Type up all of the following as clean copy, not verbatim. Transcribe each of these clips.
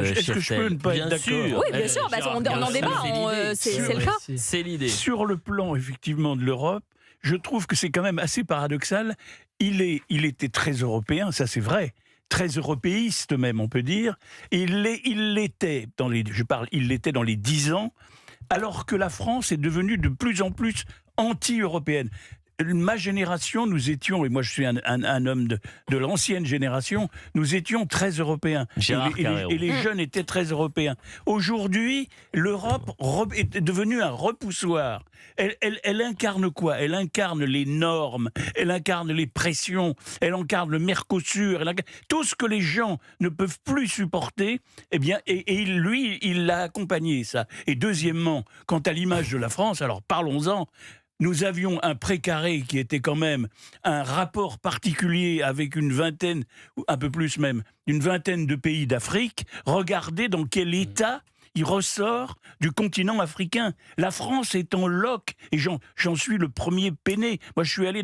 Est-ce que je peux ne pas être d'accord? Oui, bien sûr, on en débat, c'est le cas. C'est l'idée. Sur le plan, effectivement, de l'Europe, je trouve que c'est quand même assez paradoxal. Il était très européen, ça c'est vrai, très européiste même, on peut dire. Il l'était dans les 10 ans, alors que la France est devenue de plus en plus anti-européenne. Ma génération, nous étions, et moi je suis un homme de l'ancienne génération, nous étions très européens. Et les jeunes étaient très européens. Aujourd'hui, l'Europe est devenue un repoussoir. Elle incarne quoi? Elle incarne les normes, elle incarne les pressions, elle incarne le Mercosur, tout ce que les gens ne peuvent plus supporter, eh bien, et lui, il l'a accompagné, ça. Et deuxièmement, quant à l'image de la France, alors parlons-en. Nous avions un précaré qui était quand même un rapport particulier avec une vingtaine, ou un peu plus même, une vingtaine de pays d'Afrique. Regardez dans quel état il ressort du continent africain. La France est en loc, et j'en suis le premier peiné. Moi, je suis allé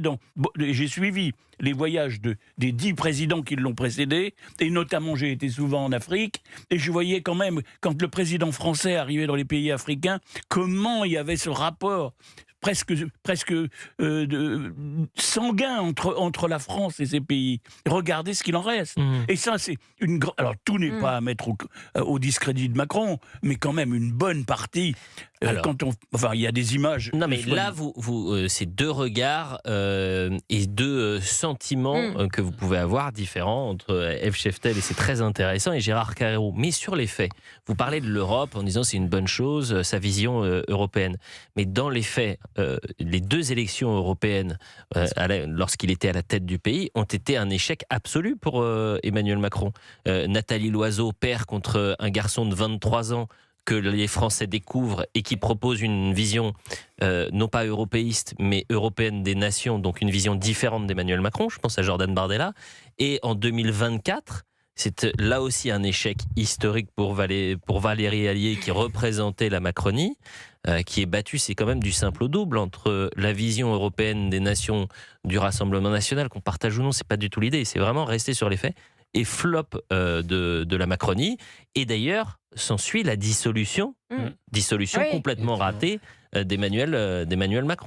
j'ai suivi les voyages des 10 présidents qui l'ont précédé, et notamment j'ai été souvent en Afrique, et je voyais quand même, quand le président français arrivait dans les pays africains, comment il y avait ce rapport presque sanguin entre la France et ces pays. Regardez ce qu'il en reste. Et ça, c'est une grande... Alors, tout n'est pas à mettre au discrédit de Macron, mais quand même une bonne partie. Il y a des images... Non, mais là, c'est deux regards et deux sentiments que vous pouvez avoir différents entre Eve Scheftel, et c'est très intéressant, et Gérard Carrero. Mais sur les faits, vous parlez de l'Europe en disant c'est une bonne chose, sa vision européenne. Mais dans les faits, les 2 élections européennes, lorsqu'il était à la tête du pays, ont été un échec absolu pour Emmanuel Macron. Nathalie Loiseau perd contre un garçon de 23 ans que les Français découvrent et qui propose une vision non pas européiste, mais européenne des nations, donc une vision différente d'Emmanuel Macron. Je pense à Jordan Bardella. Et en 2024... c'est là aussi un échec historique pour Valérie Allier, qui représentait la Macronie, qui est battue, c'est quand même du simple au double, entre la vision européenne des nations du Rassemblement national, qu'on partage ou non, c'est pas du tout l'idée, c'est vraiment rester sur les faits, et flop de la Macronie. Et d'ailleurs, s'ensuit la dissolution complètement ratée d'Emmanuel Macron.